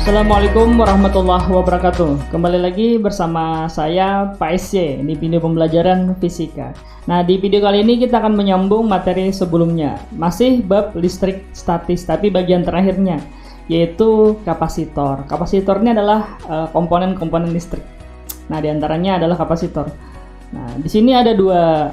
Assalamualaikum warahmatullahi wabarakatuh. Kembali lagi bersama saya Pak SC di video pembelajaran fisika. Nah, di video kali ini kita akan menyambung materi sebelumnya. Masih bab listrik statis, tapi bagian terakhirnya yaitu kapasitor. Kapasitor ini adalah komponen-komponen listrik. Nah, diantaranya adalah kapasitor. Nah, di sini ada dua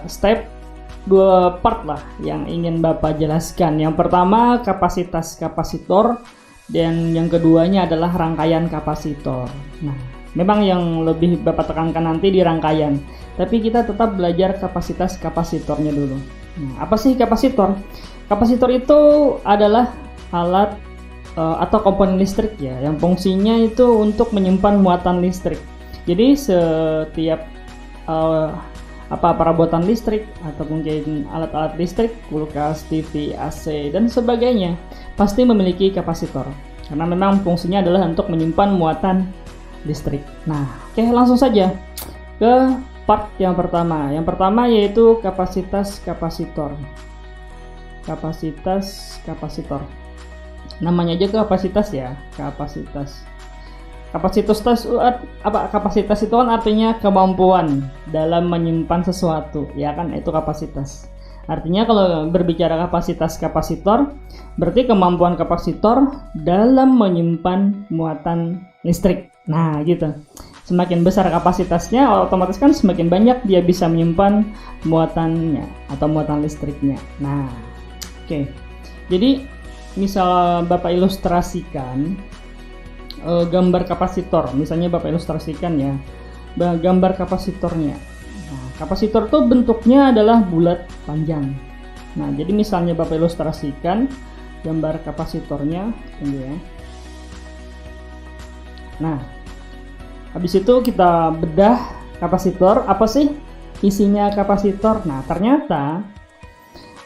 part lah yang ingin Bapak jelaskan. Yang pertama kapasitas kapasitor, dan yang keduanya adalah rangkaian kapasitor. Nah, memang yang lebih Bapak tekankan nanti di rangkaian, tapi kita tetap belajar kapasitas kapasitornya dulu. Nah, apa sih kapasitor? Kapasitor itu adalah alat atau komponen listrik ya, yang fungsinya itu untuk menyimpan muatan listrik. Jadi setiap perabotan listrik atau mungkin alat-alat listrik, kulkas, TV, AC dan sebagainya pasti memiliki kapasitor karena memang fungsinya adalah untuk menyimpan muatan listrik. Nah, oke, langsung saja ke part yang pertama. Yang pertama yaitu kapasitas kapasitor. Kapasitas kapasitor. Namanya aja kapasitas ya, kapasitas. Kapasitas itu kan artinya kemampuan dalam menyimpan sesuatu, ya kan, itu kapasitas. Artinya kalau berbicara kapasitas kapasitor, berarti kemampuan kapasitor dalam menyimpan muatan listrik. Nah, gitu. Semakin besar kapasitasnya, otomatis kan semakin banyak dia bisa menyimpan muatannya atau muatan listriknya. Nah, oke. Jadi, misal Bapak ilustrasikan gambar kapasitor, misalnya Bapak ilustrasikan ya gambar kapasitornya. Nah, kapasitor itu bentuknya adalah bulat panjang. Nah, jadi misalnya Bapak ilustrasikan gambar kapasitornya ini ya. Nah, habis itu kita bedah kapasitor, apa sih isinya kapasitor? Nah, ternyata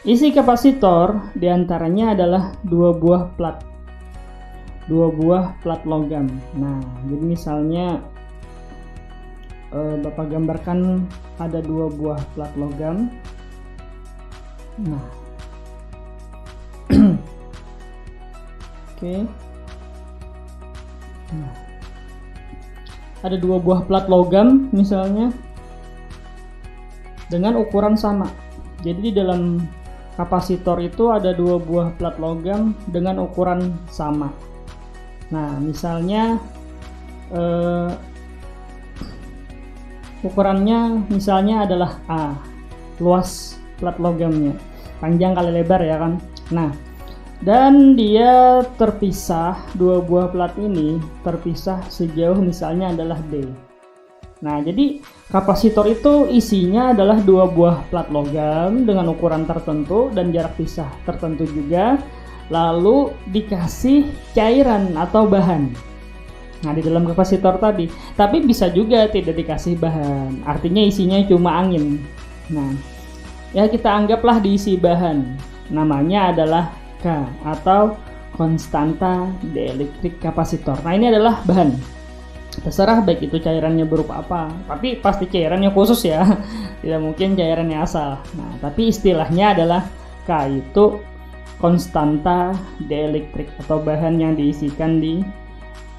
isi kapasitor diantaranya adalah dua buah plat logam. Nah, jadi misalnya Bapak gambarkan ada dua buah plat logam. Nah, oke. Nah, ada dua buah plat logam misalnya dengan ukuran sama. Jadi di dalam kapasitor itu ada dua buah plat logam dengan ukuran sama. Nah, misalnya ukurannya misalnya adalah A, luas plat logamnya, panjang kali lebar ya kan. Nah, dan dia terpisah, dua buah plat ini terpisah sejauh misalnya adalah D. Nah, jadi kapasitor itu isinya adalah dua buah plat logam dengan ukuran tertentu dan jarak pisah tertentu juga, lalu dikasih cairan atau bahan. Nah, di dalam kapasitor tadi, tapi bisa juga tidak dikasih bahan, artinya isinya cuma angin. Nah, ya kita anggaplah diisi bahan, namanya adalah K atau konstanta dielektrik kapasitor. Nah, ini adalah bahan, terserah baik itu cairannya berupa apa, tapi pasti cairannya khusus ya, tidak mungkin cairannya asal. Nah, tapi istilahnya adalah K itu konstanta dielektrik atau bahan yang diisikan di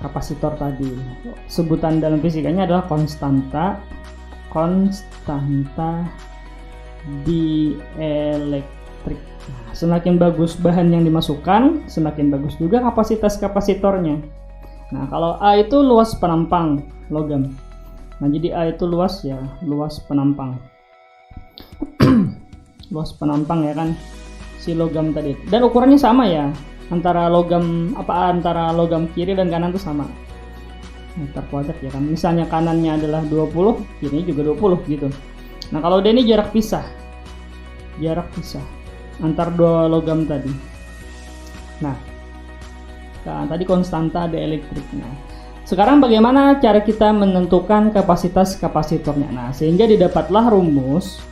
kapasitor tadi. Sebutan dalam fisikanya adalah konstanta dielektrik. Nah, semakin bagus bahan yang dimasukkan, semakin bagus juga kapasitas kapasitornya. Nah, kalau A itu luas penampang logam. Nah, jadi A itu luas ya, luas penampang. Luas penampang ya kan, si logam tadi. Dan ukurannya sama ya, antara logam kiri dan kanan itu sama, meter kuadrat ya kan. Misalnya kanannya adalah 20, kirinya juga 20 gitu. Nah, kalau D ini jarak pisah antar dua logam tadi. Nah, tadi konstanta dielektrik. Nah, sekarang bagaimana cara kita menentukan kapasitas kapasitornya? Nah, sehingga didapatlah rumus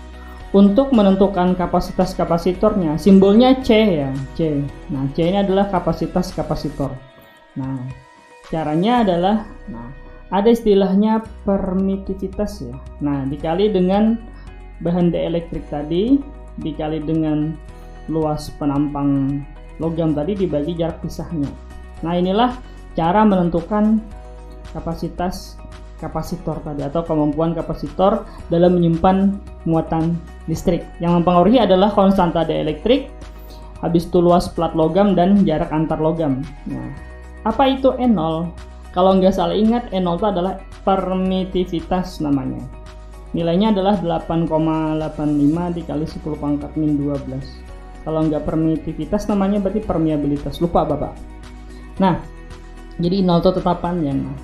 untuk menentukan kapasitas kapasitornya. Simbolnya C ya, C. Nah, C ini adalah kapasitas kapasitor. Nah, caranya adalah, ada istilahnya permitivitas ya. Nah, dikali dengan bahan dielektrik tadi, dikali dengan luas penampang logam tadi, dibagi jarak pisahnya. Nah, inilah cara menentukan kapasitas kapasitor tadi atau kemampuan kapasitor dalam menyimpan muatan listrik. Yang mempengaruhi adalah konstanta dieelektrik, habis itu luas plat logam dan jarak antar logam. Nah, apa itu E0? Kalau nggak salah ingat, E0 itu adalah permitivitas namanya. Nilainya adalah 8,85 dikali 10 pangkat min 12. Kalau nggak permitivitas namanya berarti permeabilitas. Lupa Bapak. Nah, jadi 0 itu tetapannya. Nah,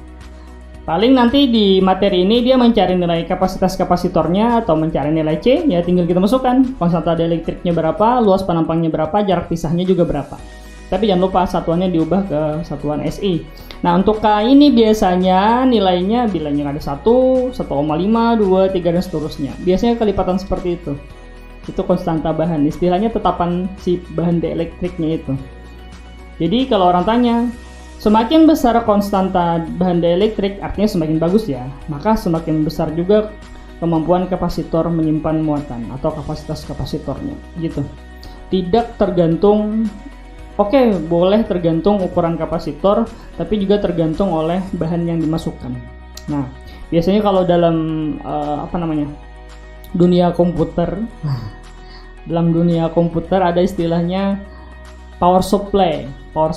paling nanti di materi ini dia mencari nilai kapasitas kapasitornya atau mencari nilai C, ya tinggal kita masukkan konstanta dieлекtriknya berapa, luas penampangnya berapa, jarak pisahnya juga berapa. Tapi jangan lupa satuannya diubah ke satuan SI. Nah, untuk K ini biasanya nilainya bilangnya ada 1, 1,5, 2, 3 dan seterusnya. Biasanya kelipatan seperti itu. Itu konstanta bahan, istilahnya tetapan si bahan dieлекtriknya itu. Jadi kalau orang tanya, semakin besar konstanta bahan dieelektrik artinya semakin bagus ya, maka semakin besar juga kemampuan kapasitor menyimpan muatan atau kapasitas kapasitornya gitu. Tidak tergantung, boleh tergantung ukuran kapasitor, tapi juga tergantung oleh bahan yang dimasukkan. Nah, biasanya kalau dalam dunia komputer, dalam dunia komputer ada istilahnya power supply. Power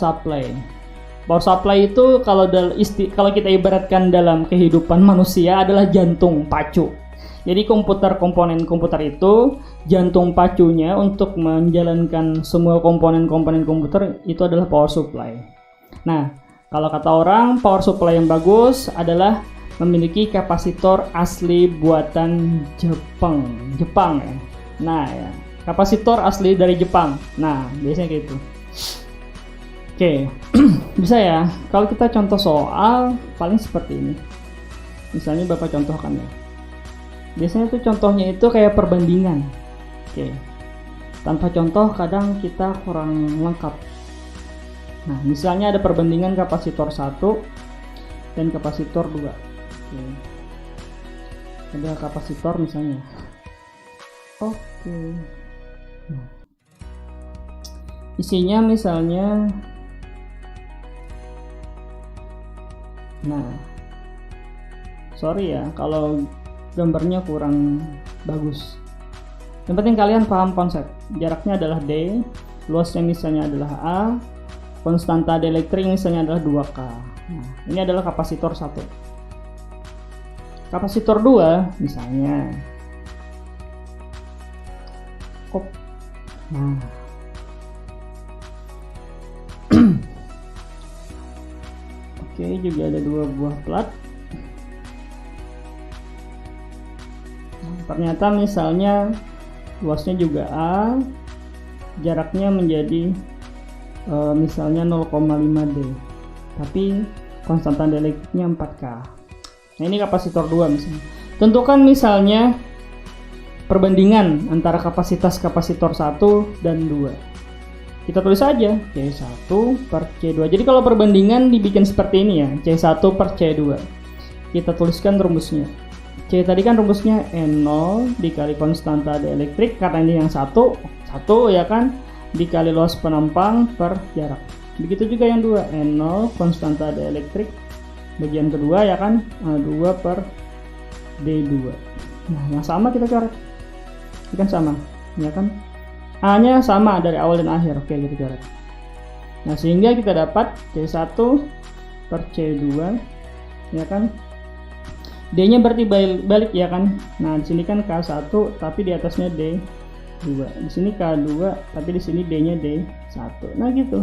supply itu kalau kita ibaratkan dalam kehidupan manusia adalah jantung pacu. Jadi komponen komputer itu jantung pacunya untuk menjalankan semua komponen komputer itu adalah power supply. Nah, kalau kata orang, power supply yang bagus adalah memiliki kapasitor asli buatan Jepang ya. Nah, ya, kapasitor asli dari Jepang. Nah, biasanya gitu. Oke, bisa ya. Kalau kita contoh soal paling seperti ini. Misalnya Bapak contohkan ya. Biasanya tuh contohnya itu kayak perbandingan. Oke. Tanpa contoh kadang kita kurang lengkap. Nah, misalnya ada perbandingan kapasitor 1 dan kapasitor 2. Oke. Ada kapasitor misalnya. Oke. Nah. Isinya misalnya sorry ya kalau gambarnya kurang bagus. Yang penting kalian paham konsep. Jaraknya adalah D, luasnya misalnya adalah A, konstanta dieelektrik misalnya adalah 2K. Nah, ini adalah kapasitor 1. Kapasitor 2 misalnya. Nah. Oke, juga ada 2 buah plat. Ternyata misalnya luasnya juga A, jaraknya menjadi misalnya 0,5D, tapi konstanta dieelektriknya 4K. Nah, ini kapasitor 2 misalnya. Tentukan misalnya perbandingan antara kapasitas kapasitor 1 dan 2. Kita tulis aja C1 per C2. Jadi kalau perbandingan dibikin seperti ini ya, C1 per C2. Kita tuliskan rumusnya. C tadi kan rumusnya N0 dikali konstanta dieelektrik, karena ini yang 1 ya kan, dikali luas penampang per jarak. Begitu juga yang 2, N0 konstanta dieelektrik bagian kedua ya kan, 2 per D2. Nah, yang sama kita coret. Ini kan sama, ya kan? A-nya sama dari awal dan akhir. Oke, gitu coret. Nah, sehingga kita dapat C1 per C2 ya kan. D-nya berarti balik ya kan. Nah, di sini kan K1 tapi di atasnya D2. Di sini K2 tapi di sini D-nya D1. Nah, gitu.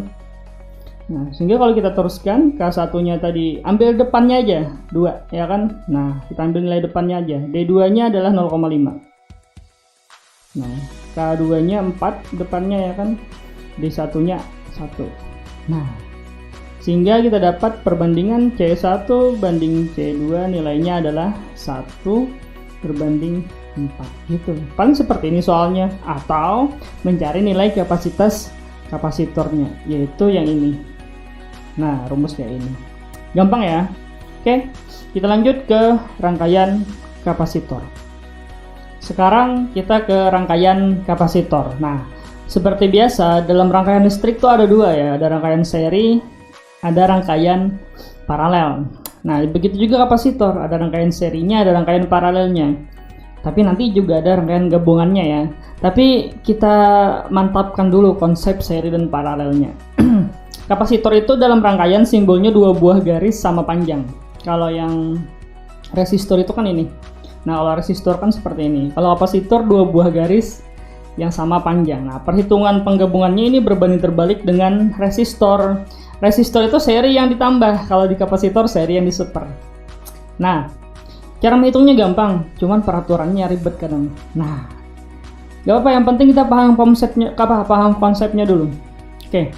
Nah, sehingga kalau kita teruskan K1-nya tadi ambil depannya aja 2 ya kan. Nah, kita ambil nilai depannya aja. D2-nya adalah 0,5. Nah, K2-nya 4 depannya ya kan, D1-nya 1. Nah, sehingga kita dapat perbandingan C1 banding C2 nilainya adalah 1 berbanding 4 gitu. Paling seperti ini soalnya, atau mencari nilai kapasitas kapasitornya, yaitu yang ini. Nah, rumusnya ini. Gampang ya. Oke, kita lanjut ke rangkaian kapasitor. Sekarang kita ke rangkaian kapasitor. Nah, seperti biasa dalam rangkaian listrik itu ada 2 ya, ada rangkaian seri, ada rangkaian paralel. Nah, begitu juga kapasitor, ada rangkaian serinya, ada rangkaian paralelnya. Tapi nanti juga ada rangkaian gabungannya ya. Tapi kita mantapkan dulu konsep seri dan paralelnya. Kapasitor itu dalam rangkaian simbolnya 2 buah garis sama panjang. Kalau yang resistor itu kan ini. Nah, kalau resistor kan seperti ini. Kalau kapasitor 2 buah garis yang sama panjang. Nah, perhitungan penggabungannya ini berbanding terbalik dengan resistor. Resistor itu seri yang ditambah, kalau di kapasitor seri yang diseper. Nah, cara menghitungnya gampang, cuman peraturannya ribet kadang. Nah, gak apa-apa, yang penting kita paham konsepnya dulu. Oke.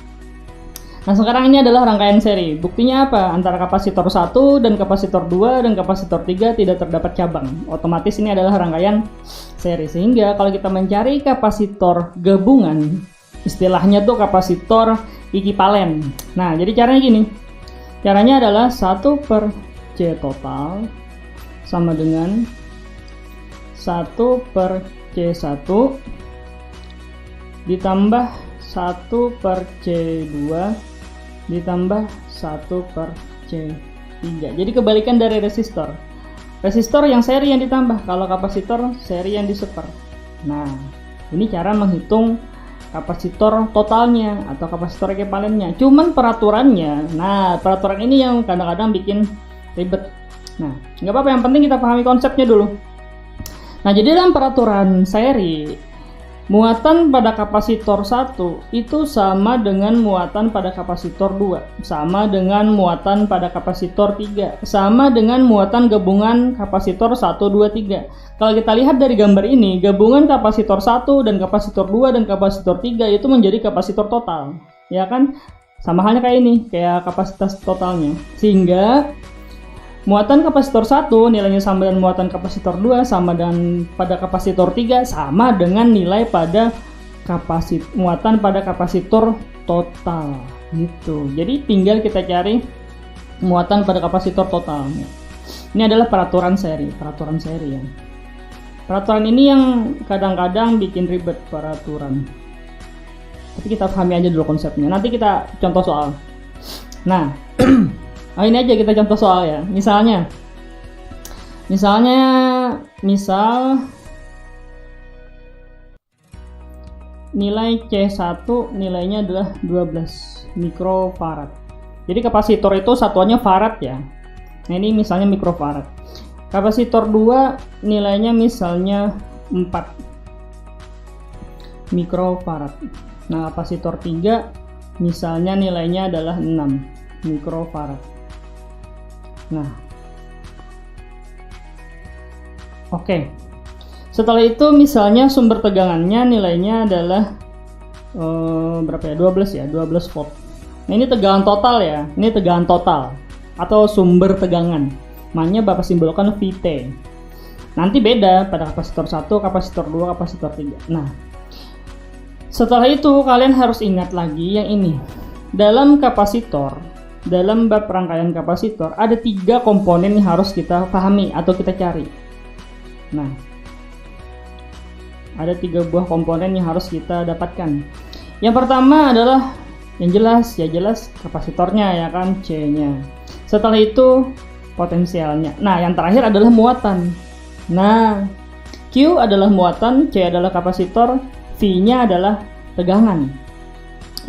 Nah, sekarang ini adalah rangkaian seri. Buktinya apa? Antara kapasitor 1 dan kapasitor 2 dan kapasitor 3 tidak terdapat cabang. Otomatis ini adalah rangkaian seri. Sehingga kalau kita mencari kapasitor gabungan, istilahnya tuh kapasitor ekivalen. Nah, jadi caranya gini. Caranya adalah 1/C total sama dengan 1/C1 ditambah 1/C2 ditambah 1/C3. Jadi kebalikan dari resistor. Resistor yang seri yang ditambah, kalau kapasitor seri yang diseper. Nah, ini cara menghitung kapasitor totalnya atau kapasitor ekivalennya. Cuman peraturannya, nah peraturan ini yang kadang-kadang bikin ribet. Nah, nggak apa-apa, yang penting kita pahami konsepnya dulu. Nah, jadi dalam peraturan seri, muatan pada kapasitor 1 itu sama dengan muatan pada kapasitor 2, sama dengan muatan pada kapasitor 3, sama dengan muatan gabungan kapasitor 1, 2, 3. Kalau kita lihat dari gambar ini, gabungan kapasitor 1 dan kapasitor 2 dan kapasitor 3 itu menjadi kapasitor total. Ya kan? Sama halnya kayak ini, kayak kapasitas totalnya. Sehingga muatan kapasitor 1 nilainya sama dengan muatan kapasitor 2 sama dengan pada kapasitor 3 sama dengan nilai pada muatan pada kapasitor total gitu. Jadi tinggal kita cari muatan pada kapasitor totalnya. Ini adalah peraturan seri ya. Peraturan ini yang kadang-kadang bikin ribet peraturan. Tapi kita pahami aja dulu konsepnya. Nanti kita contoh soal. Nah, ini aja kita contoh soal ya. Misal nilai C1 nilainya adalah 12 mikrofarad. Jadi kapasitor itu satuannya farad ya. Nah, ini misalnya mikrofarad. Kapasitor 2 nilainya misalnya 4 mikrofarad. Nah, kapasitor 3 misalnya nilainya adalah 6 mikrofarad. Nah, oke. Setelah itu misalnya sumber tegangannya nilainya adalah berapa ya? 12 ya, 12 volt. Nah, ini tegangan total ya. Ini tegangan total atau sumber tegangan. Makanya Bapak simbolkan VT. Nanti beda pada kapasitor 1, kapasitor 2, kapasitor 3. Nah, setelah itu kalian harus ingat lagi yang ini. Dalam kapasitor, dalam bab rangkaian kapasitor ada 3 komponen yang harus kita pahami atau kita cari. Nah, ada 3 buah komponen yang harus kita dapatkan. Yang pertama adalah yang jelas kapasitornya ya kan, C-nya. Setelah itu potensialnya. Nah, yang terakhir adalah muatan. Nah, Q adalah muatan, C adalah kapasitor, V-nya adalah tegangan.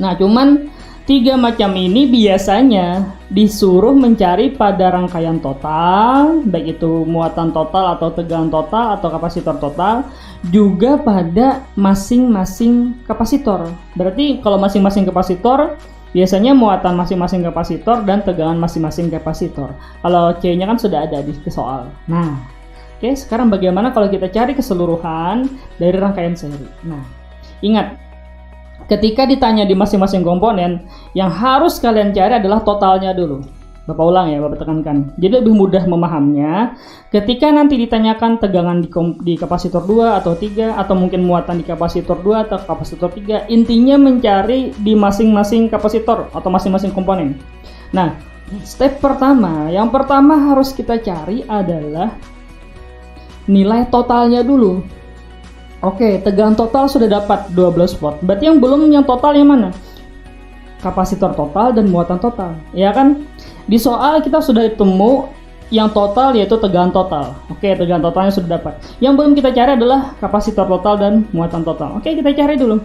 Nah, cuman 3 macam ini biasanya disuruh mencari pada rangkaian total, baik itu muatan total atau tegangan total atau kapasitor total, juga pada masing-masing kapasitor. Berarti kalau masing-masing kapasitor, biasanya muatan masing-masing kapasitor dan tegangan masing-masing kapasitor. Kalau C-nya kan sudah ada di soal. Nah, oke, sekarang bagaimana kalau kita cari keseluruhan dari rangkaian seri? Nah, ingat, ketika ditanya di masing-masing komponen, yang harus kalian cari adalah totalnya dulu. Bapak ulang ya, Bapak tekankan. Jadi lebih mudah memahaminya. Ketika nanti ditanyakan tegangan di kapasitor 2 atau 3, atau mungkin muatan di kapasitor 2 atau kapasitor 3, intinya mencari di masing-masing kapasitor atau masing-masing komponen. Nah, step pertama, yang pertama harus kita cari adalah nilai totalnya dulu. Oke, tegangan total sudah dapat 12 volt. Berarti yang belum yang total yang mana? kapasitor total dan muatan total, ya kan? Di soal kita sudah ditemu yang total yaitu tegangan total. Oke, tegangan totalnya sudah dapat. Yang belum kita cari adalah kapasitor total dan muatan total. Oke, kita cari dulu.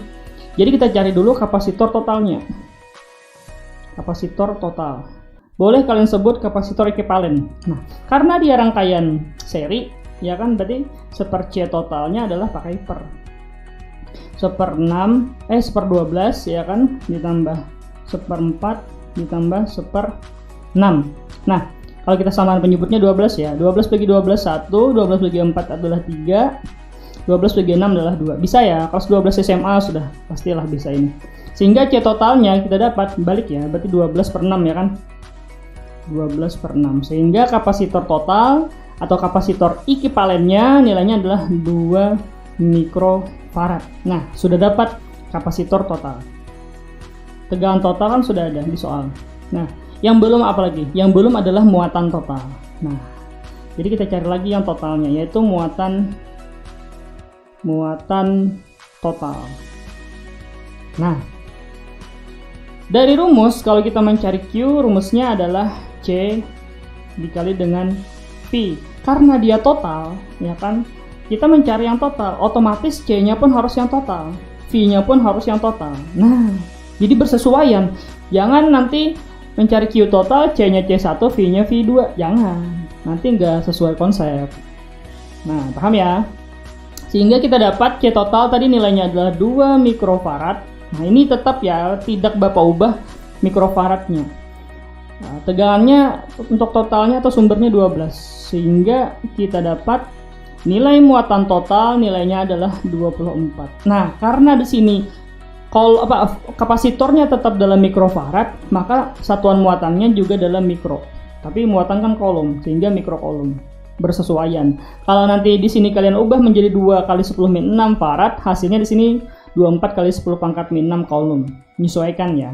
Jadi kita cari dulu kapasitor totalnya. Kapasitor total. Boleh kalian sebut kapasitor ekivalen. Nah, karena dia rangkaian seri, ya kan, berarti 1/C totalnya adalah pakai per. 1/12 ya kan, ditambah 1/4 ditambah 1/6. Nah, kalau kita samakan penyebutnya 12 ya. 12 bagi 12 1, 12 bagi 4 adalah 3, 12 bagi 6 adalah 2. Bisa ya, kelas 12 SMA sudah pastilah bisa ini. Sehingga C totalnya kita dapat balik ya, berarti 12/6 ya kan. 12/6. Sehingga kapasitor total atau kapasitor ekivalennya nilainya adalah 2 mikrofarad. Nah, sudah dapat kapasitor total. Tegangan total kan sudah ada di soal. Nah, yang belum apa lagi? Yang belum adalah muatan total. Nah, jadi kita cari lagi yang totalnya, yaitu muatan total. Nah, dari rumus kalau kita mencari Q, rumusnya adalah C dikali dengan V. Karena dia total, ya kan? Kita mencari yang total, otomatis C-nya pun harus yang total, V-nya pun harus yang total. Nah, jadi bersesuaian. Jangan nanti mencari Q total, C-nya C1, V-nya V2. Jangan. Nanti nggak sesuai konsep. Nah, paham ya? Sehingga kita dapat C total tadi nilainya adalah 2 mikrofarad. Nah, ini tetap ya, tidak Bapak ubah mikrofaradnya. Nah, tegangannya untuk totalnya atau sumbernya 12. Sehingga kita dapat nilai muatan total nilainya adalah 24. Nah, karena di sini kalau kapasitornya tetap dalam mikrofarad, maka satuan muatannya juga dalam mikro. Tapi muatan kan kolom, sehingga mikrokolom. Bersesuaian. Kalau nanti di sini kalian ubah menjadi 2 kali 10 min 6 farad, hasilnya di sini 24 kali 10 pangkat min 6 kolom. Menyesuaikan ya.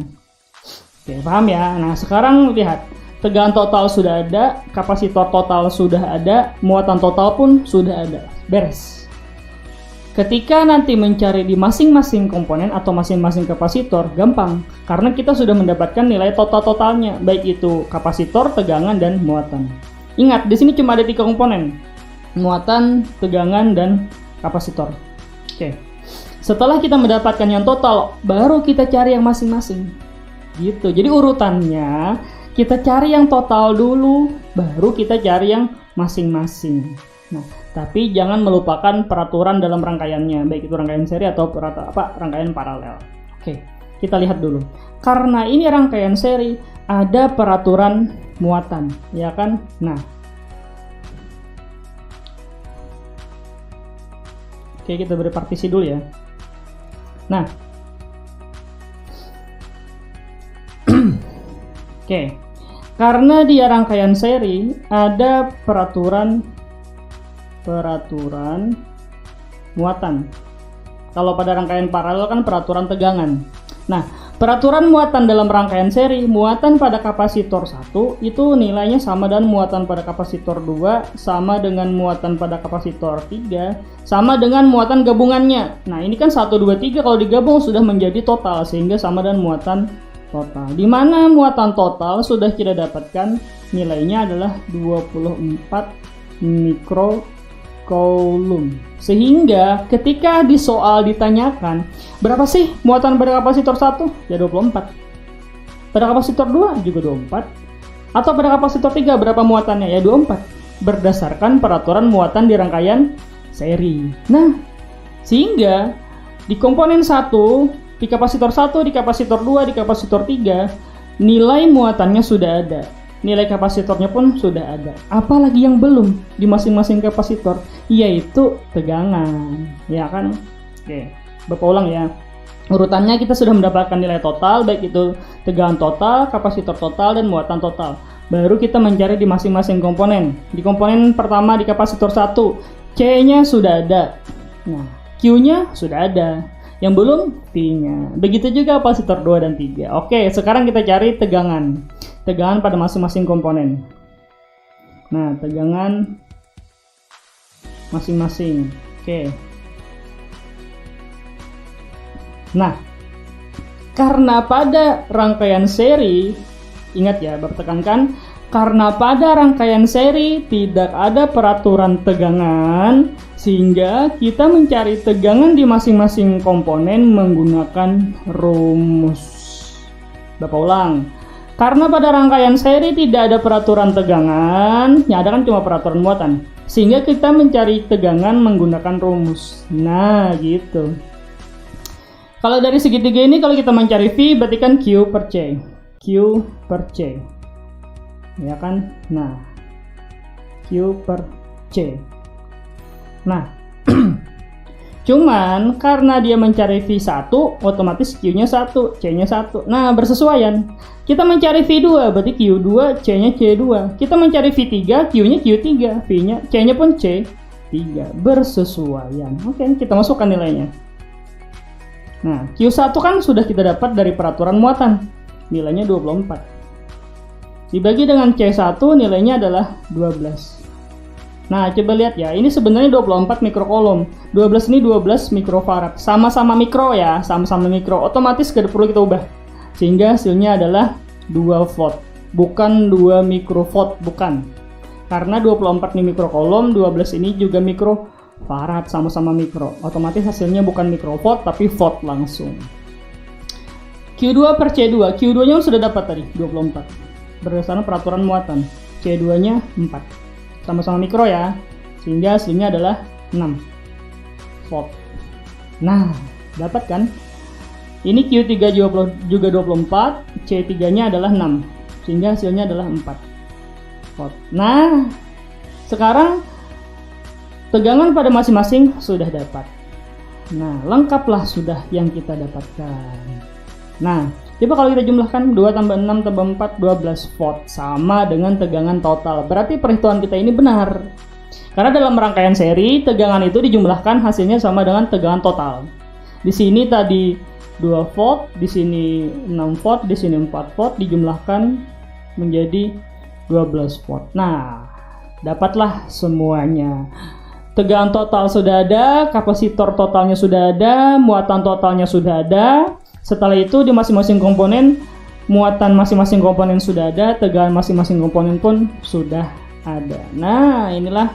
Oke, paham ya? Nah, sekarang lihat. Tegangan total sudah ada, kapasitor total sudah ada, muatan total pun sudah ada. Beres. Ketika nanti mencari di masing-masing komponen atau masing-masing kapasitor, gampang. Karena kita sudah mendapatkan nilai total-totalnya, baik itu kapasitor, tegangan, dan muatan. Ingat, di sini cuma ada 3 komponen. Muatan, tegangan, dan kapasitor. Oke. Setelah kita mendapatkan yang total, baru kita cari yang masing-masing. Gitu. Jadi urutannya, kita cari yang total dulu, baru kita cari yang masing-masing. Nah, tapi jangan melupakan peraturan dalam rangkaiannya, baik itu rangkaian seri atau rangkaian paralel. Oke, kita lihat dulu. Karena ini rangkaian seri, ada peraturan muatan, ya kan? Nah, oke, kita beri partisi dulu ya. Nah, oke, karena dia rangkaian seri, ada peraturan muatan. Kalau pada rangkaian paralel kan peraturan tegangan. Nah, peraturan muatan dalam rangkaian seri, muatan pada kapasitor 1 itu nilainya sama dengan muatan pada kapasitor 2, sama dengan muatan pada kapasitor 3, sama dengan muatan gabungannya. Nah, ini kan 1, 2, 3 kalau digabung sudah menjadi total, sehingga sama dengan muatan total. Di mana muatan total sudah kita dapatkan nilainya adalah 24 mikrocoulomb. Sehingga ketika di soal ditanyakan berapa sih muatan pada kapasitor 1? Ya 24. Pada kapasitor 2 juga 24. Atau pada kapasitor 3 berapa muatannya? Ya 24. Berdasarkan peraturan muatan di rangkaian seri. Nah, sehingga di komponen 1, di kapasitor 1, di kapasitor 2, di kapasitor 3, nilai muatannya sudah ada. Nilai kapasitornya pun sudah ada. Apalagi yang belum di masing-masing kapasitor, yaitu tegangan, ya kan? Oke, Bapak ulang ya. Urutannya kita sudah mendapatkan nilai total, baik itu tegangan total, kapasitor total, dan muatan total. Baru kita mencari di masing-masing komponen. Di komponen pertama di kapasitor 1, C-nya sudah ada. Nah, Q-nya sudah ada. Yang belum, V-nya. Begitu juga kapasitor 2 dan 3. Oke, sekarang kita cari tegangan. Tegangan pada masing-masing komponen. Nah, tegangan masing-masing. Oke. Nah, Karena pada rangkaian seri, ingat ya, Bapak tekankan, karena pada rangkaian seri tidak ada peraturan tegangan, sehingga kita mencari tegangan di masing-masing komponen menggunakan rumus. Bapak ulang. Karena pada rangkaian seri tidak ada peraturan tegangan, yang ada kan cuma peraturan muatan, sehingga kita mencari tegangan menggunakan rumus. Nah, gitu. Kalau dari segitiga ini, kalau kita mencari V, berarti kan Q per C. Q per C. Ya kan? Nah, Q per C. Nah, cuman karena dia mencari V1, otomatis Q-nya 1, C-nya 1. Nah, bersesuaian. Kita mencari V2, berarti Q2, C-nya C2. Kita mencari V3, Q-nya Q3, V-nya, C-nya pun C3. Bersesuaian. Oke, kita masukkan nilainya. Nah, Q1 kan sudah kita dapat dari peraturan muatan. Nilainya 24. Dibagi dengan C1, nilainya adalah 12. Nah, coba lihat ya, ini sebenarnya 24 mikrokolom. 12 ini 12 mikrofarad. Sama-sama mikro ya, sama-sama mikro. Otomatis gak perlu kita ubah. Sehingga hasilnya adalah 2 volt. Bukan 2 mikrovolt, bukan. Karena 24 ini mikrokolom, 12 ini juga mikrofarad, sama-sama mikro. Otomatis hasilnya bukan mikrovolt, tapi volt langsung. Q2 per C2. Q2-nya sudah dapat tadi, 24. Berdasarkan peraturan muatan. C2-nya 4. Sama-sama mikro ya, sehingga hasilnya adalah 6 volt. Nah, dapat kan? Ini Q3 juga 24, C3-nya adalah 6, sehingga hasilnya adalah 4 volt. Nah, sekarang tegangan pada masing-masing sudah dapat. Nah, lengkaplah sudah yang kita dapatkan. Nah, coba kalau kita jumlahkan 2 tambah 6 tambah 4, 12 volt. Sama dengan tegangan total. Berarti perhitungan kita ini benar. Karena dalam rangkaian seri, tegangan itu dijumlahkan hasilnya sama dengan tegangan total. Di sini tadi 2 volt, di sini 6 volt, di sini 4 volt, dijumlahkan menjadi 12 volt. Nah, dapatlah semuanya. Tegangan total sudah ada, kapasitor totalnya sudah ada, muatan totalnya sudah ada. Setelah itu di masing-masing komponen, muatan masing-masing komponen sudah ada, tegangan masing-masing komponen pun sudah ada. Nah, inilah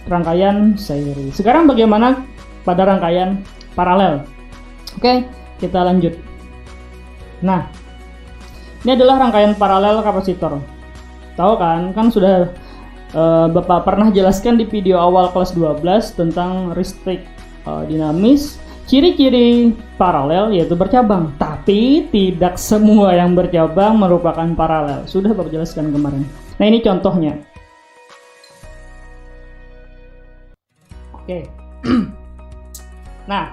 rangkaian seri. Sekarang bagaimana pada rangkaian paralel? Oke, kita lanjut. Nah, ini adalah rangkaian paralel kapasitor. Tahu kan? Kan sudah Bapak pernah jelaskan di video awal kelas 12 tentang listrik dinamis. Ciri-ciri paralel yaitu bercabang, tapi tidak semua yang bercabang merupakan paralel. Sudah Bapak jelaskan kemarin. Nah, ini contohnya. Oke. Nah,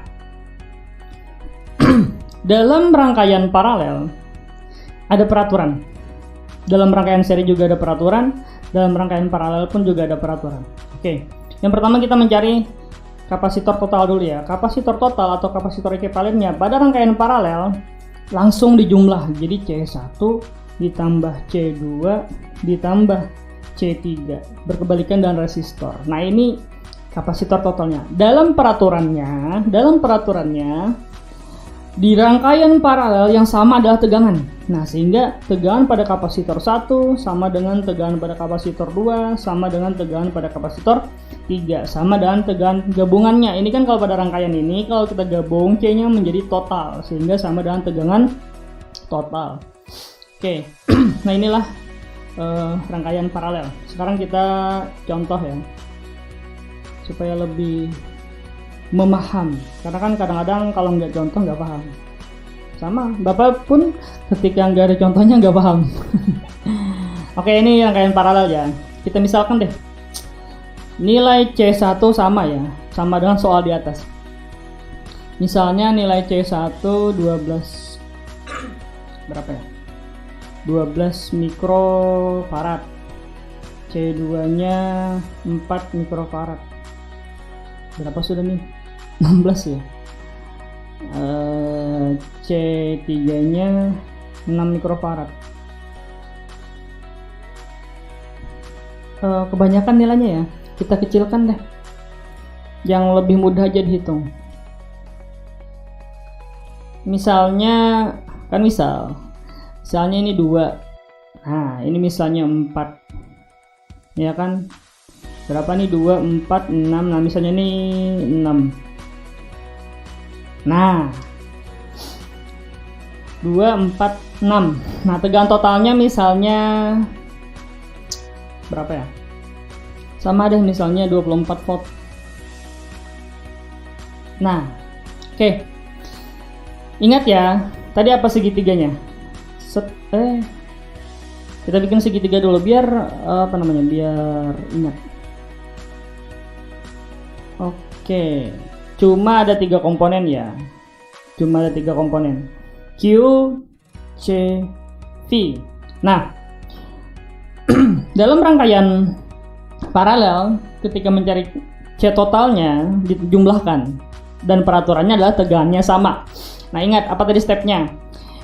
dalam rangkaian paralel ada peraturan. Dalam rangkaian seri juga ada peraturan, dalam rangkaian paralel pun juga ada peraturan. Oke. Yang pertama kita mencari kapasitor total dulu ya. Kapasitor total atau kapasitor ekuivalennya pada rangkaian paralel langsung dijumlah. Jadi C1 ditambah C2 ditambah C3 berkebalikan dengan resistor. Nah, ini kapasitor totalnya. Dalam peraturannya di rangkaian paralel yang sama adalah tegangan. Nah, sehingga tegangan pada kapasitor 1 sama dengan tegangan pada kapasitor 2 sama dengan tegangan pada kapasitor 3 sama dengan tegangan gabungannya. Ini kan kalau pada rangkaian ini kalau kita gabung C-nya menjadi total sehingga sama dengan tegangan total. Oke. Nah, inilah rangkaian paralel. Sekarang kita contoh ya. Supaya lebih memahami, karena kan kadang-kadang kalau nggak contoh nggak paham. Sama, Bapak pun ketika nggak ada contohnya nggak paham. Oke, ini rangkaian paralel ya. Kita misalkan deh, nilai C1 sama ya, sama dengan soal di atas. Misalnya nilai C1 12 berapa ya? 12 mikrofarad. C2-nya 4 mikrofarad. Berapa sudah nih? 16 ya. C3-nya 6 mikrofarad. Kebanyakan nilainya ya. Kita kecilkan deh. Yang lebih mudah aja dihitung. Misalnya Kan misalnya ini 2. Nah, ini misalnya 4. Ya kan? Berapa nih? 2, 4, 6. Nah, misalnya ini 6. Nah, 2, 4, 6. Nah, tegangan totalnya misalnya berapa ya? Sama deh, misalnya 24 volt. Nah, oke. Ingat ya, tadi apa segitiganya? Kita bikin segitiga dulu biar biar ingat. Oke. Cuma ada 3 komponen ya. Q, C, V. Nah, dalam rangkaian paralel ketika mencari C totalnya dijumlahkan dan peraturannya adalah tegangannya sama. Nah, ingat apa tadi stepnya?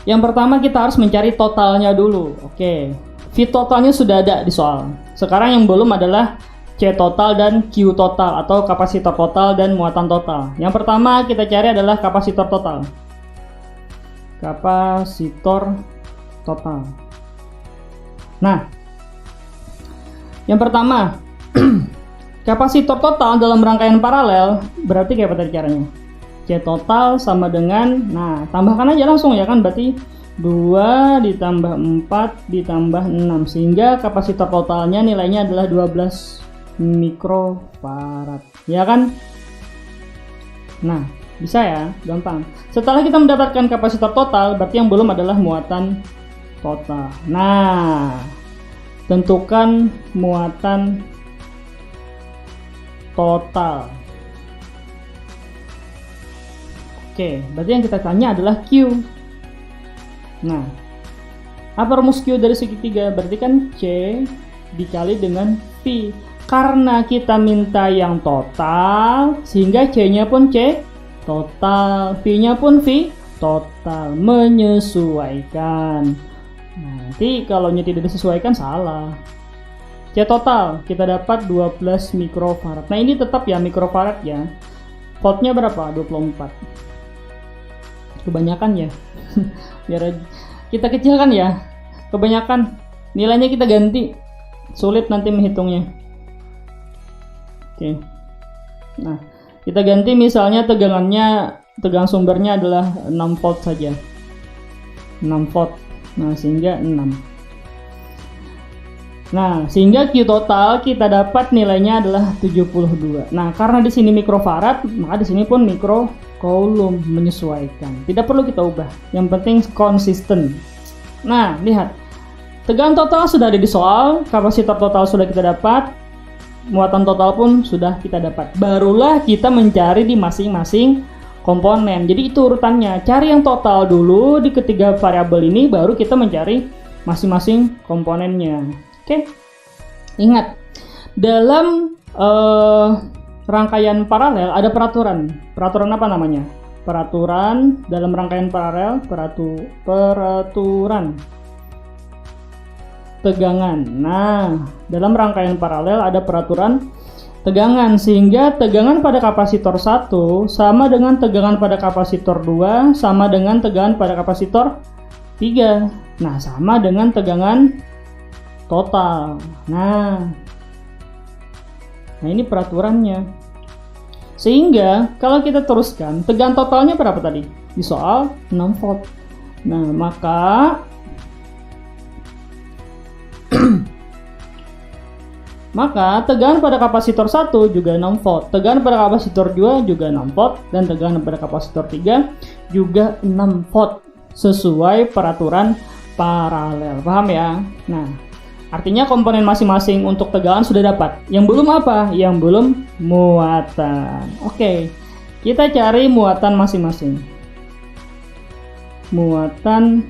Yang pertama kita harus mencari totalnya dulu. Oke. V totalnya sudah ada di soal. Sekarang yang belum adalah C total dan Q total atau kapasitor total dan muatan total. Yang pertama kita cari adalah kapasitor total. Nah, yang pertama kapasitor total dalam rangkaian paralel berarti kayak apa tadi caranya? C total sama dengan, nah tambahkan aja langsung ya kan, berarti 2 ditambah 4 ditambah 6 sehingga kapasitor totalnya nilainya adalah 12 mikrofarad ya kan. Nah, bisa ya, gampang. Setelah kita mendapatkan kapasitor total, berarti yang belum adalah muatan total. Nah, tentukan muatan total. Oke, berarti yang kita tanya adalah Q. Nah, apa rumus Q dari segitiga? Berarti kan C dikali dengan V. Karena kita minta yang total, sehingga C-nya pun C total, V-nya pun V total, menyesuaikan. Nanti kalau tidak disesuaikan salah. C total kita dapat 12 mikrofarad. Nah, ini tetap ya mikrofarad ya. Voltnya berapa? 24. Kebanyakan ya. Biar kita kecilkan ya. Kebanyakan nilainya kita ganti. Sulit nanti menghitungnya. Oke. Nah, kita ganti misalnya tegangan sumbernya adalah 6 volt saja. 6 volt. Nah, sehingga 6. Nah, sehingga Q total kita dapat nilainya adalah 72. Nah, karena di sini mikrofarad, maka di sini pun mikrocoulomb, menyesuaikan. Tidak perlu kita ubah. Yang penting konsisten. Nah, lihat. Tegangan total sudah ada di soal, kapasitor total sudah kita dapat, muatan total pun sudah kita dapat. Barulah kita mencari di masing-masing komponen. Jadi itu urutannya. Cari yang total dulu di ketiga variabel ini, baru kita mencari masing-masing komponennya. Oke, ingat dalam rangkaian paralel ada peraturan. Peraturan apa namanya? Peraturan dalam rangkaian paralel, peraturan tegangan. Nah, dalam rangkaian paralel ada peraturan tegangan, sehingga tegangan pada kapasitor 1 sama dengan tegangan pada kapasitor 2 sama dengan tegangan pada kapasitor 3. Nah, sama dengan tegangan total. Nah, ini peraturannya. Sehingga kalau kita teruskan, tegangan totalnya berapa tadi? Di soal 6 volt. Nah, maka tegangan pada kapasitor 1 juga 6 volt, tegangan pada kapasitor 2 juga 6 volt, dan tegangan pada kapasitor 3 juga 6 volt sesuai peraturan paralel. Paham ya? Nah, artinya komponen masing-masing untuk tegangan sudah dapat. Yang belum apa? Yang belum muatan. Oke, kita cari muatan masing-masing. Muatan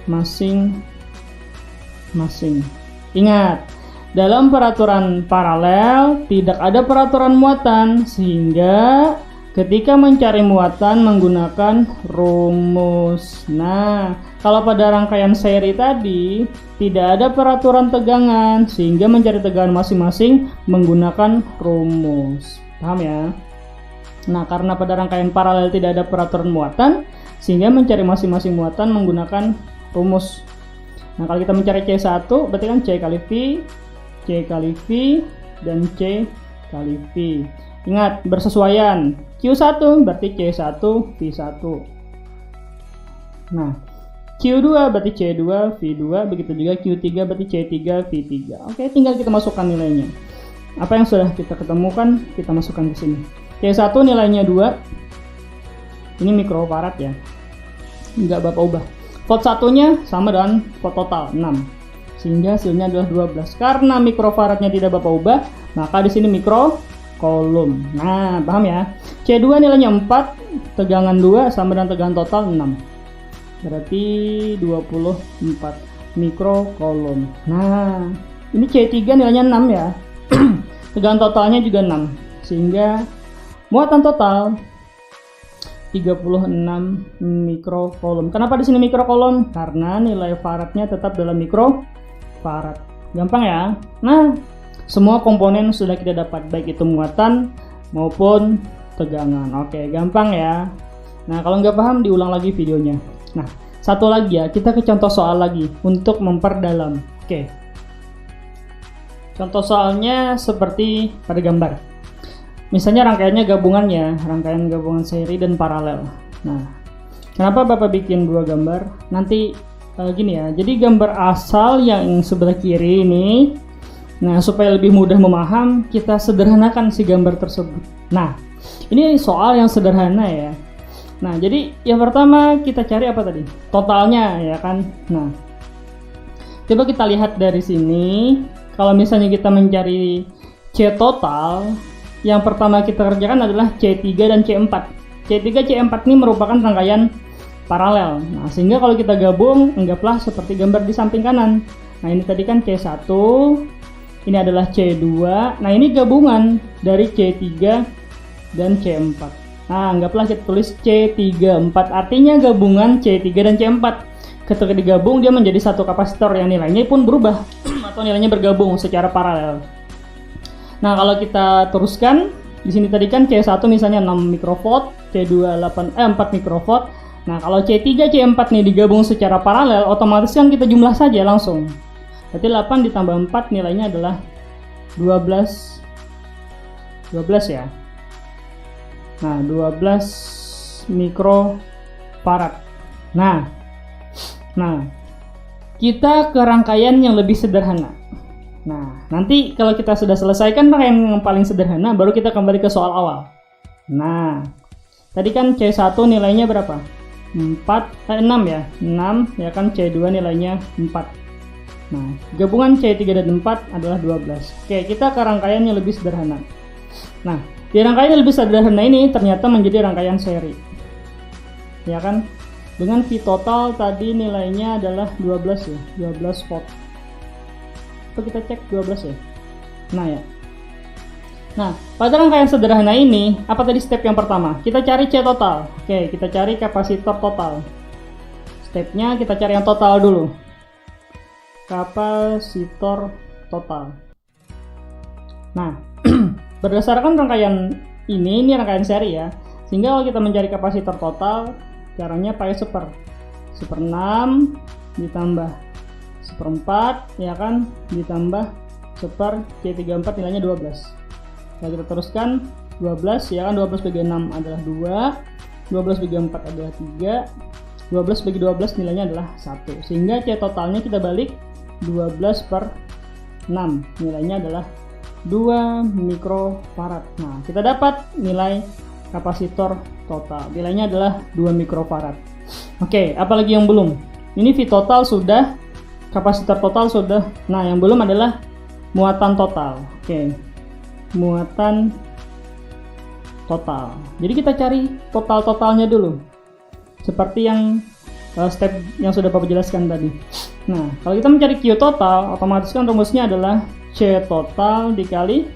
masing-masing. Ingat, dalam peraturan paralel tidak ada peraturan muatan, sehingga ketika mencari muatan menggunakan rumus. Nah, kalau pada rangkaian seri tadi tidak ada peraturan tegangan, sehingga mencari tegangan masing-masing menggunakan rumus. Paham ya? Nah, karena pada rangkaian paralel tidak ada peraturan muatan, sehingga mencari masing-masing muatan menggunakan rumus. Nah, kalau kita mencari C1, berarti kan C kali V, dan C kali V. Ingat, bersesuaian. Q1 berarti C1, V1. Nah, Q2 berarti C2, V2, begitu juga Q3 berarti C3, V3. Oke, tinggal kita masukkan nilainya. Apa yang sudah kita ketemukan, kita masukkan ke sini. C1 nilainya 2. Ini mikrofarad ya. Enggak Bapak ubah. Volt satunya sama dengan volt total 6. Sehingga hasilnya adalah 12. Karena mikrofaradnya tidak Bapak ubah, maka di sini mikrocoulomb. Nah, paham ya? C2 nilainya 4, tegangan 2 sama dengan tegangan total 6. Berarti 24 mikrocoulomb. Nah, ini C3 nilainya 6 ya. Tegangan totalnya juga 6. Sehingga muatan total 36 mikrocoulomb. Kenapa di sini mikrocoulomb? Karena nilai faradnya tetap dalam mikrofarad. Gampang ya? Nah, semua komponen sudah kita dapat, baik itu muatan maupun tegangan. Oke, gampang ya. Nah, kalau nggak paham diulang lagi videonya. Nah, satu lagi ya, kita ke contoh soal lagi untuk memperdalam. Oke. Contoh soalnya seperti pada gambar. Misalnya rangkaiannya rangkaian gabungan seri dan paralel. Nah, kenapa Bapak bikin dua gambar? Nanti gini ya, jadi gambar asal yang sebelah kiri ini, nah supaya lebih mudah memaham, kita sederhanakan si gambar tersebut. Nah, ini soal yang sederhana ya. Nah, jadi yang pertama kita cari apa tadi? Totalnya ya kan. Nah, coba kita lihat dari sini. Kalau misalnya kita mencari C total, yang pertama kita kerjakan adalah C3 dan C4. C3, C4 ini merupakan rangkaian paralel. Nah, sehingga kalau kita gabung, anggaplah seperti gambar di samping kanan. Nah, ini tadi kan C1, ini adalah C2. Nah, ini gabungan dari C3 dan C4. Nah, anggaplah kita tulis C34. Artinya gabungan C3 dan C4. Ketika digabung, dia menjadi satu kapasitor yang nilainya pun berubah atau nilainya bergabung secara paralel. Nah, kalau kita teruskan, di sini tadi kan C1 misalnya 6 mikrovolt, C2 4 mikrovolt. Nah, kalau C3, C4 nih digabung secara paralel, otomatis kan kita jumlah saja langsung. Berarti 8 ditambah 4 nilainya adalah 12 ya. Nah, 12 mikrofarad. Nah, kita ke rangkaian yang lebih sederhana. Nah, nanti kalau kita sudah selesaikan rangkaian yang paling sederhana, baru kita kembali ke soal awal. Nah, tadi kan C1 nilainya berapa? 6 ya. 6 ya kan, C2 nilainya 4. Nah, gabungan C3 dan 4 adalah 12. Oke, kita ke rangkaian yang lebih sederhana. Nah, di rangkaian yang lebih sederhana ini ternyata menjadi rangkaian seri. Ya kan? Dengan V total tadi nilainya adalah 12 ya, 12 volt. Coba kita cek 12 ya. Nah, pada rangkaian sederhana ini, apa tadi step yang pertama? Kita cari C total. Oke, kita cari kapasitor total. Stepnya kita cari yang total dulu. Kapasitor total. Nah, berdasarkan rangkaian ini rangkaian seri ya. Sehingga kalau kita mencari kapasitor total, caranya pakai 1/6 ditambah 1/4 ya kan, ditambah C34 nilainya 12. Nah, kita teruskan 12 ya kan, 12 bagi 6 adalah 2, 12 bagi 4 adalah 3, 12 bagi 12 nilainya adalah 1. Sehingga C totalnya kita balik 12/6, nilainya adalah 2 mikrofarad. Nah, kita dapat nilai kapasitor total. Nilainya adalah 2 mikrofarad. Oke, apalagi yang belum? Ini V total sudah, kapasitor total sudah. Nah, yang belum adalah muatan total. Oke. Muatan total. Jadi kita cari totalnya dulu. Seperti yang step yang sudah Bapak jelaskan tadi. Nah, kalau kita mencari Q total, otomatis kan rumusnya adalah C total dikali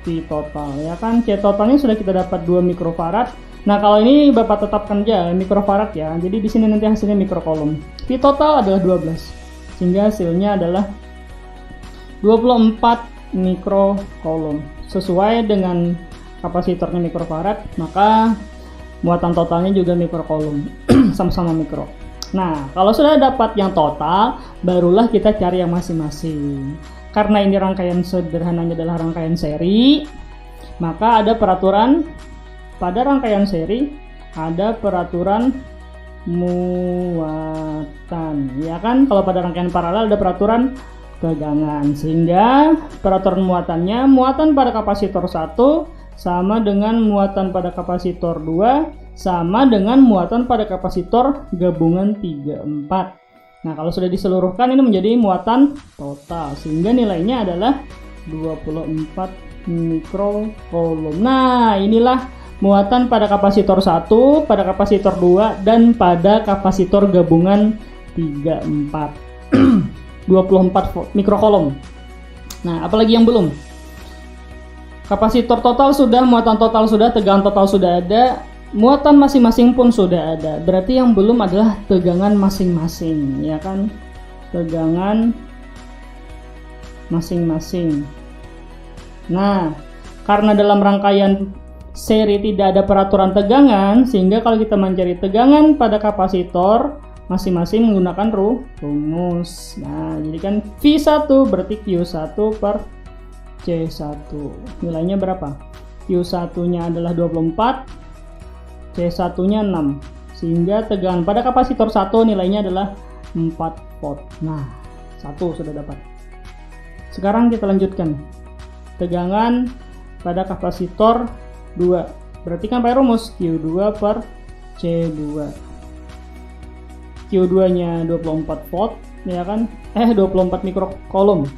V total ya kan. C totalnya sudah kita dapat 2 mikrofarad. Nah, kalau ini Bapak tetapkan aja mikrofarad ya. Jadi di sini nanti hasilnya mikrocoulomb. V total adalah 12. Sehingga hasilnya adalah 24 mikrocoulomb. Sesuai dengan kapasitornya mikrofarad, maka muatan totalnya juga mikrocoulomb. Sama-sama mikro. Nah, kalau sudah dapat yang total, barulah kita cari yang masing-masing. Karena ini rangkaian sederhananya adalah rangkaian seri, maka ada peraturan pada rangkaian seri, ada peraturan muatan, ya kan? Kalau pada rangkaian paralel ada peraturan tegangan, sehingga peraturan muatannya, muatan pada kapasitor 1 sama dengan muatan pada kapasitor 2 sama dengan muatan pada kapasitor gabungan 3, 4. Nah, kalau sudah diseluruhkan ini menjadi muatan total, sehingga nilainya adalah 24 mikrocoulomb. Nah, inilah muatan pada kapasitor 1, pada kapasitor 2, dan pada kapasitor gabungan 3, 4. 24 mikrocoulomb. Nah, apalagi yang belum? Kapasitor total sudah, muatan total sudah, tegangan total sudah ada, muatan masing-masing pun sudah ada. Berarti yang belum adalah tegangan masing-masing, ya kan? Tegangan masing-masing. Nah, karena dalam rangkaian seri tidak ada peraturan tegangan, sehingga kalau kita mencari tegangan pada kapasitor masing-masing menggunakan rumus. Nah, jadi kan V1 berarti Q1 per C1. Nilainya berapa? Q1-nya adalah 24, C1-nya 6. Sehingga tegangan pada kapasitor 1 nilainya adalah 4 volt. Nah, 1 sudah dapat. Sekarang kita lanjutkan. Tegangan pada kapasitor 2. Berarti kan pakai rumus Q2 per C2. Q2-nya 24 volt, ya kan? 24 mikrocoulomb.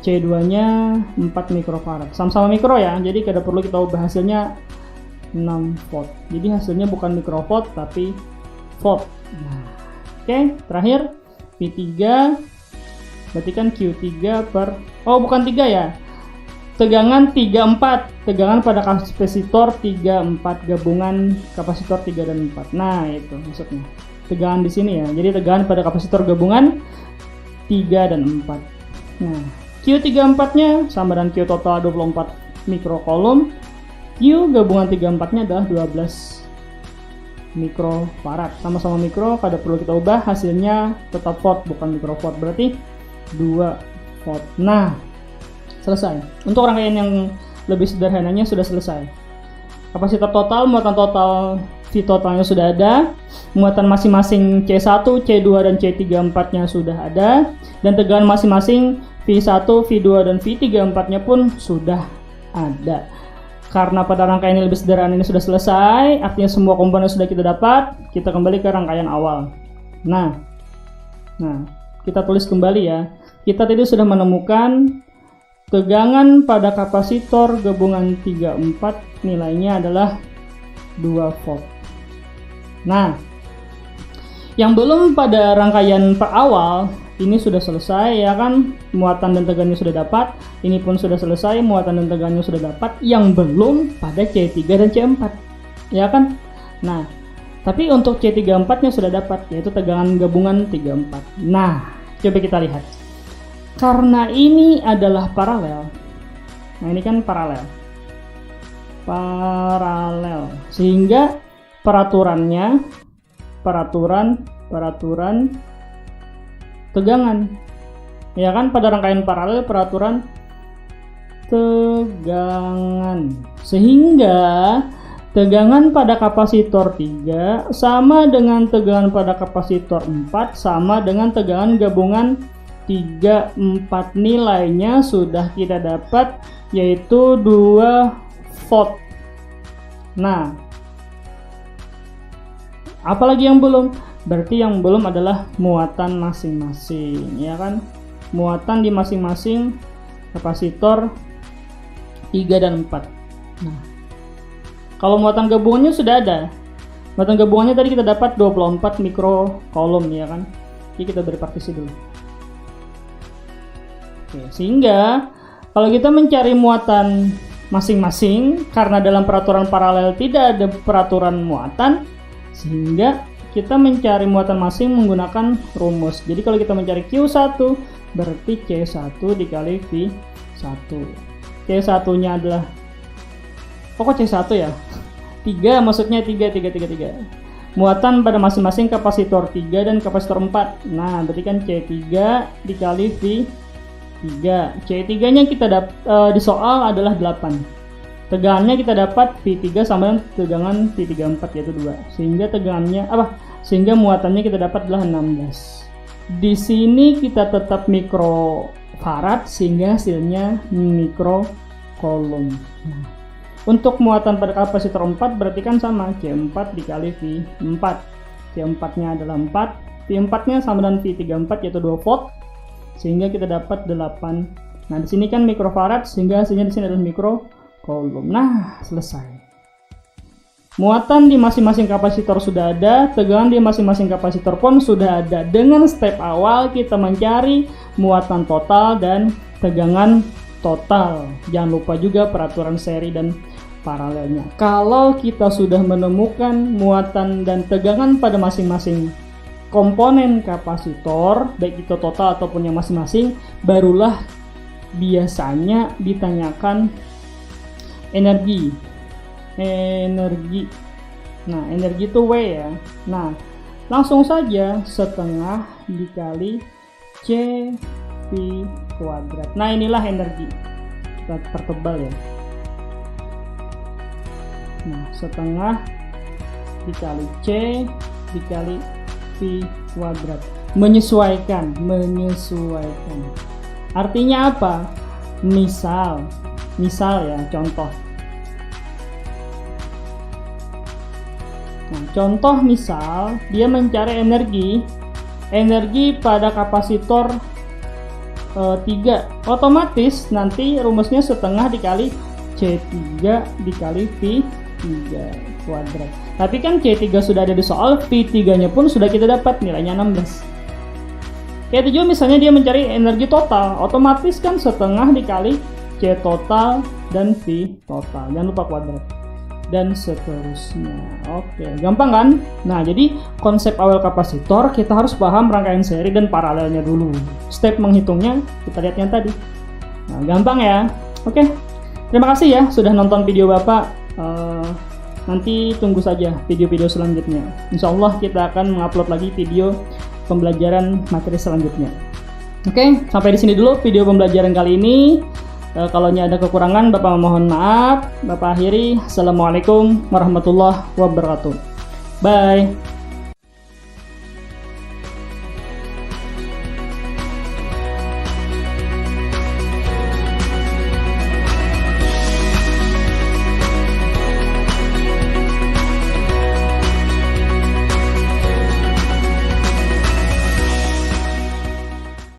C2-nya 4 mikrofarad. Sama-sama mikro ya. Jadi tidak perlu kita ubah hasilnya 6 volt. Jadi hasilnya bukan mikrovolt tapi volt. Nah, oke, terakhir V3 berarti kan Q3 per bukan 3 ya. Tegangan 34, tegangan pada kapasitor 3, 4, gabungan kapasitor 3 dan 4. Nah, itu maksudnya. Tegangan di sini ya. Jadi tegangan pada kapasitor gabungan 3 dan 4. Nah, Q34-nya sama dengan Q total 24 mikrocoulomb. Q gabungan 34-nya adalah 12 mikrofarad. Sama-sama mikro, kada perlu kita ubah, hasilnya tetap volt bukan mikrovolt, berarti 2 volt. Nah, selesai. Untuk rangkaian yang lebih sederhananya sudah selesai. Kapasitor total, muatan total, V totalnya sudah ada, muatan masing-masing C1, C2, dan C34-nya sudah ada, dan tegangan masing-masing V1, V2, dan V34-nya pun sudah ada. Karena pada rangkaian yang lebih sederhana ini sudah selesai, artinya semua komponen sudah kita dapat, kita kembali ke rangkaian awal. Nah, kita tulis kembali ya. Kita tadi sudah menemukan tegangan pada kapasitor gabungan 3, 4 nilainya adalah 2 volt. Nah, yang belum pada rangkaian per awal ini sudah selesai ya kan, muatan dan tegangannya sudah dapat, ini pun sudah selesai, muatan dan tegangannya sudah dapat. Yang belum pada C3 dan C4 ya kan. Nah, tapi untuk C34 nya sudah dapat, yaitu tegangan gabungan 3, 4. Nah, coba kita lihat. Karena ini adalah paralel, nah ini kan paralel, sehingga peraturannya peraturan tegangan ya kan. Pada rangkaian paralel peraturan tegangan, sehingga tegangan pada kapasitor 3 sama dengan tegangan pada kapasitor 4 sama dengan tegangan gabungan 3, 4. Nilainya sudah kita dapat, yaitu 2 volt. Nah, apalagi yang belum? Berarti yang belum adalah muatan masing-masing ya kan, muatan di masing-masing kapasitor 3 dan 4. Nah, kalau muatan gabungannya sudah ada. Muatan gabungannya tadi kita dapat 24 mikrocoulomb ya kan. Jadi kita beri partisi dulu. Oke, sehingga kalau kita mencari muatan masing-masing, karena dalam peraturan paralel tidak ada peraturan muatan, sehingga kita mencari muatan masing menggunakan rumus. Jadi kalau kita mencari Q1 berarti C1 dikali V1. C1 nya adalah kok C1 ya? 3 maksudnya 3. Muatan pada masing-masing kapasitor 3 dan kapasitor 4. Nah, berarti kan C3 dikali V3. C3-nya kita di soal adalah 8. Tegangannya kita dapat V3 sama dengan tegangan V34 yaitu 2. Sehingga muatannya kita dapat adalah 16. Di sini kita tetap mikrofarad sehingga hasilnya mikrocoulomb. Nah, untuk muatan pada kapasitor 4 berarti kan sama C4 dikali V4. C4-nya adalah 4, V4-nya sama dengan V34 yaitu 2 volt sehingga kita dapat 8. Nah, di sini kan mikrofarad sehingga hasilnya di sini adalah mikrocoulomb. Nah, selesai. Muatan di masing-masing kapasitor sudah ada, tegangan di masing-masing kapasitor pun sudah ada. Dengan step awal kita mencari muatan total dan tegangan total. Jangan lupa juga peraturan seri dan paralelnya. Kalau kita sudah menemukan muatan dan tegangan pada masing-masing komponen kapasitor, baik itu total ataupun yang masing-masing, barulah biasanya ditanyakan energi. Nah, energi itu W ya. Nah, langsung saja setengah dikali CV kuadrat. Nah, inilah energi. Kita pertebal ya. Nah, setengah dikali C dikali V kuadrat. Menyesuaikan. Artinya apa? Misal ya, contoh. Nah, contoh misal dia mencari energi pada kapasitor 3, otomatis nanti rumusnya setengah dikali C3 dikali V3 kuadrat. Tapi kan C3 sudah ada di soal, V3 nya pun sudah kita dapat, nilainya 16. Kayak juga misalnya dia mencari energi total, otomatis kan setengah dikali C total dan V total, jangan lupa kuadrat dan seterusnya. Oke, gampang kan? Nah, jadi konsep awal kapasitor kita harus paham rangkaian seri dan paralelnya dulu. Step menghitungnya kita lihat yang tadi. Nah, gampang ya. Oke, terima kasih ya sudah nonton video Bapak. Nanti tunggu saja video-video selanjutnya. Insya Allah kita akan mengupload lagi video pembelajaran materi selanjutnya. Oke, sampai di sini dulu video pembelajaran kali ini. Kalau ada kekurangan, Bapak mohon maaf. Bapak akhiri. Assalamualaikum warahmatullahi wabarakatuh. Bye.